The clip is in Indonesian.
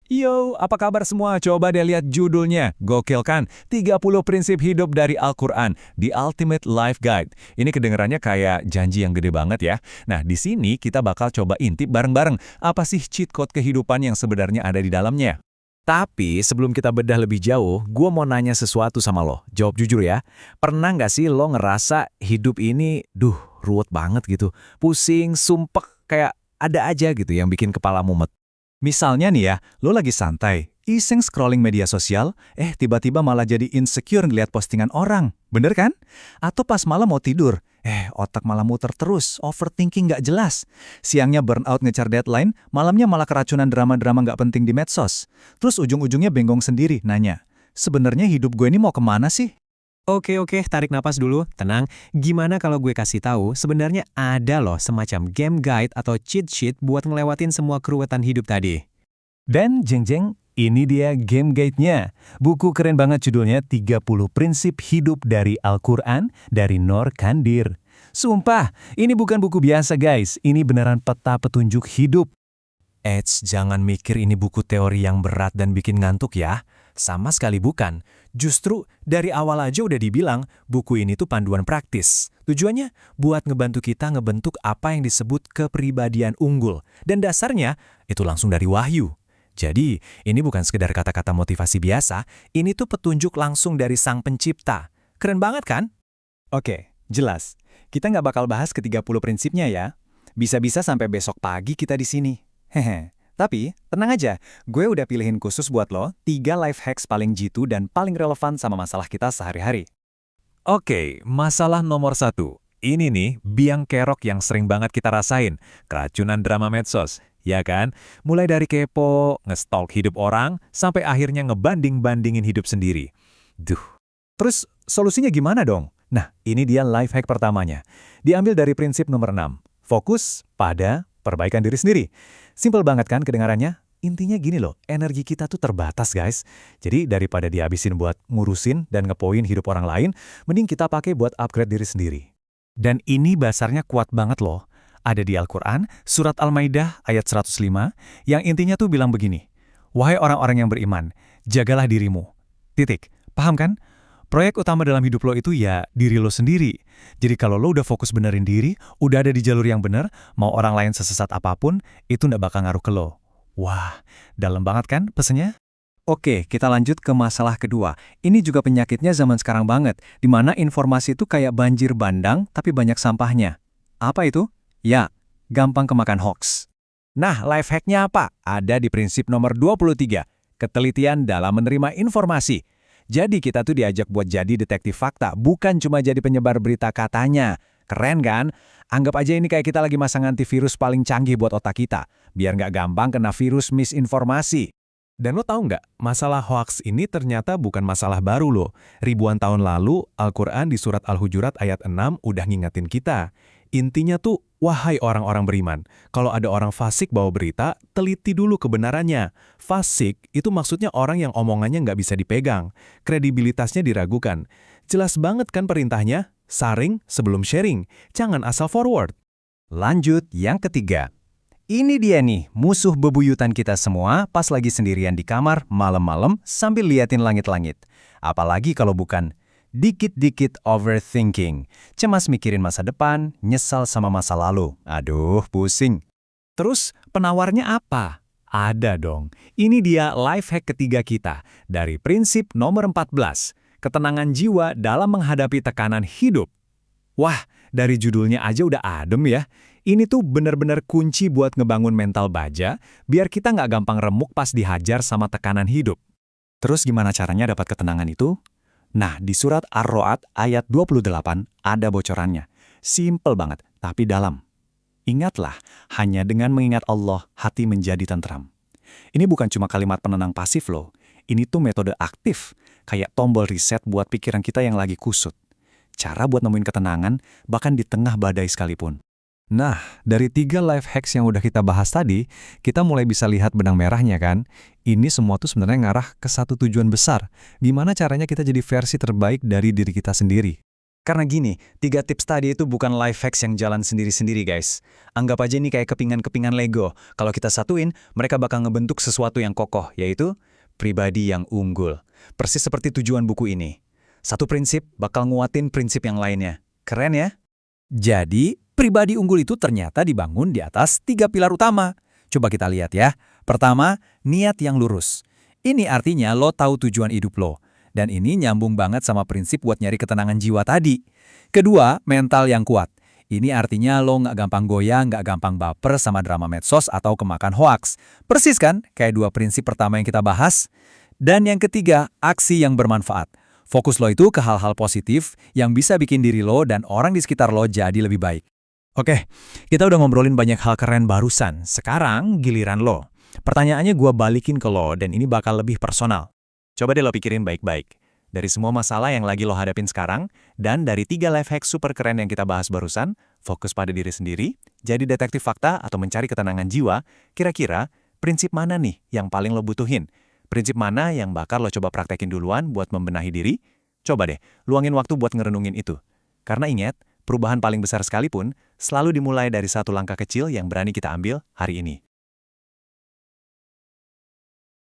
Yo, apa kabar semua? Coba deh lihat judulnya. Gokil kan? 30 prinsip hidup dari Al-Quran, The Ultimate Life Guide. Ini kedengarannya kayak janji yang gede banget ya. Nah, di sini kita bakal coba intip bareng-bareng. Apa sih cheat code kehidupan yang sebenarnya ada di dalamnya? Tapi sebelum kita bedah lebih jauh, gue mau nanya sesuatu sama lo. Jawab jujur ya. Pernah nggak sih lo ngerasa hidup ini, ruwet banget gitu. Pusing, sumpek, kayak ada aja gitu yang bikin kepala mumet. Misalnya nih ya, lo lagi santai, iseng scrolling media sosial, tiba-tiba malah jadi insecure ngeliat postingan orang. Bener kan? Atau pas malam mau tidur, otak malah muter terus, overthinking nggak jelas. Siangnya burnout ngejar deadline, malamnya malah keracunan drama-drama nggak penting di medsos. Terus ujung-ujungnya bengong sendiri, nanya, sebenarnya hidup gue ini mau kemana sih? Oke, tarik napas dulu, tenang. Gimana kalau gue kasih tahu, sebenarnya ada loh semacam game guide atau cheat sheet buat ngelewatin semua keruwetan hidup tadi. Dan jeng-jeng, ini dia game guide-nya. Buku keren banget judulnya 30 Prinsip Hidup dari Al-Quran dari Nor Kandir. Sumpah, ini bukan buku biasa guys, ini beneran peta petunjuk hidup. Jangan mikir ini buku teori yang berat dan bikin ngantuk ya. Sama sekali bukan. Justru dari awal aja udah dibilang, buku ini tuh panduan praktis. Tujuannya buat ngebantu kita ngebentuk apa yang disebut kepribadian unggul. Dan dasarnya itu langsung dari wahyu. Jadi, ini bukan sekedar kata-kata motivasi biasa, ini tuh petunjuk langsung dari sang pencipta. Keren banget kan? Oke, jelas. Kita nggak bakal bahas ke-30 prinsipnya ya. Bisa-bisa sampai besok pagi kita di sini. Hehe. Tapi, tenang aja, gue udah pilihin khusus buat lo 3 life hacks paling jitu dan paling relevan sama masalah kita sehari-hari. Oke, masalah nomor 1. Ini nih, biang kerok yang sering banget kita rasain. Keracunan drama medsos, ya kan? Mulai dari kepo, ngestalk hidup orang, sampai akhirnya ngebanding-bandingin hidup sendiri. Terus solusinya gimana dong? Nah, ini dia life hack pertamanya. Diambil dari prinsip nomor 6. Fokus pada perbaikan diri sendiri. Simpel banget kan kedengarannya? Intinya gini loh, energi kita tuh terbatas guys. Jadi daripada dihabisin buat ngurusin dan ngepoin hidup orang lain, mending kita pakai buat upgrade diri sendiri. Dan ini basarnya kuat banget loh. Ada di Al-Quran, surat Al-Maidah ayat 105, yang intinya tuh bilang begini, wahai orang-orang yang beriman, jagalah dirimu. Titik. Paham kan? Proyek utama dalam hidup lo itu ya diri lo sendiri. Jadi kalau lo udah fokus benerin diri, udah ada di jalur yang bener, mau orang lain sesesat apapun, itu nggak bakal ngaruh ke lo. Wah, dalam banget kan pesennya? Oke, kita lanjut ke masalah kedua. Ini juga penyakitnya zaman sekarang banget, di mana informasi itu kayak banjir bandang, tapi banyak sampahnya. Apa itu? Ya, gampang kemakan hoax. Nah, life hack-nya apa? Ada di prinsip nomor 23, ketelitian dalam menerima informasi. Jadi kita tuh diajak buat jadi detektif fakta, bukan cuma jadi penyebar berita katanya. Keren kan? Anggap aja ini kayak kita lagi masang antivirus paling canggih buat otak kita, biar nggak gampang kena virus misinformasi. Dan lo tahu nggak, masalah hoax ini ternyata bukan masalah baru loh. Ribuan tahun lalu, Al-Quran di surat Al-Hujurat ayat 6 udah ngingetin kita. Intinya tuh, wahai orang-orang beriman, kalau ada orang fasik bawa berita, teliti dulu kebenarannya. Fasik itu maksudnya orang yang omongannya nggak bisa dipegang, kredibilitasnya diragukan. Jelas banget kan perintahnya? Saring sebelum sharing, jangan asal forward. Lanjut, yang ketiga. Ini dia nih, musuh bebuyutan kita semua pas lagi sendirian di kamar malam-malam sambil liatin langit-langit. Apalagi kalau bukan dikit-dikit overthinking. Cemas mikirin masa depan, nyesal sama masa lalu. Aduh, pusing. Terus penawarnya apa? Ada dong. Ini dia life hack ketiga kita dari prinsip nomor 14. Ketenangan jiwa dalam menghadapi tekanan hidup. Wah, dari judulnya aja udah adem ya. Ini tuh bener-bener kunci buat ngebangun mental baja, biar kita nggak gampang remuk pas dihajar sama tekanan hidup. Terus gimana caranya dapat ketenangan itu? Nah, di surat Ar-Ra'd ayat 28 ada bocorannya. Simpel banget, tapi dalam. Ingatlah, hanya dengan mengingat Allah, hati menjadi tentram. Ini bukan cuma kalimat penenang pasif loh. Ini tuh metode aktif, kayak tombol reset buat pikiran kita yang lagi kusut. Cara buat nemuin ketenangan, bahkan di tengah badai sekalipun. Nah, dari 3 life hacks yang udah kita bahas tadi, kita mulai bisa lihat benang merahnya kan? Ini semua tuh sebenarnya ngarah ke satu tujuan besar. Gimana caranya kita jadi versi terbaik dari diri kita sendiri? Karena gini, 3 tips tadi itu bukan life hacks yang jalan sendiri-sendiri guys. Anggap aja ini kayak kepingan-kepingan Lego. Kalau kita satuin, mereka bakal ngebentuk sesuatu yang kokoh, yaitu pribadi yang unggul. Persis seperti tujuan buku ini. Satu prinsip bakal nguatin prinsip yang lainnya. Keren ya? Jadi, pribadi unggul itu ternyata dibangun di atas 3 pilar utama. Coba kita lihat ya. Pertama, niat yang lurus. Ini artinya lo tahu tujuan hidup lo. Dan ini nyambung banget sama prinsip buat nyari ketenangan jiwa tadi. Kedua, mental yang kuat. Ini artinya lo nggak gampang goyang, nggak gampang baper sama drama medsos atau kemakan hoaks. Persis kan? Kayak 2 prinsip pertama yang kita bahas. Dan yang ketiga, aksi yang bermanfaat. Fokus lo itu ke hal-hal positif yang bisa bikin diri lo dan orang di sekitar lo jadi lebih baik. Oke, kita udah ngobrolin banyak hal keren barusan. Sekarang giliran lo. Pertanyaannya gua balikin ke lo dan ini bakal lebih personal. Coba deh lo pikirin baik-baik. Dari semua masalah yang lagi lo hadapin sekarang, dan dari 3 life hack super keren yang kita bahas barusan, fokus pada diri sendiri, jadi detektif fakta atau mencari ketenangan jiwa, kira-kira prinsip mana nih yang paling lo butuhin? Prinsip mana yang bakal lo coba praktekin duluan buat membenahi diri? Coba deh, luangin waktu buat ngerenungin itu. Karena ingat, perubahan paling besar sekalipun selalu dimulai dari satu langkah kecil yang berani kita ambil hari ini.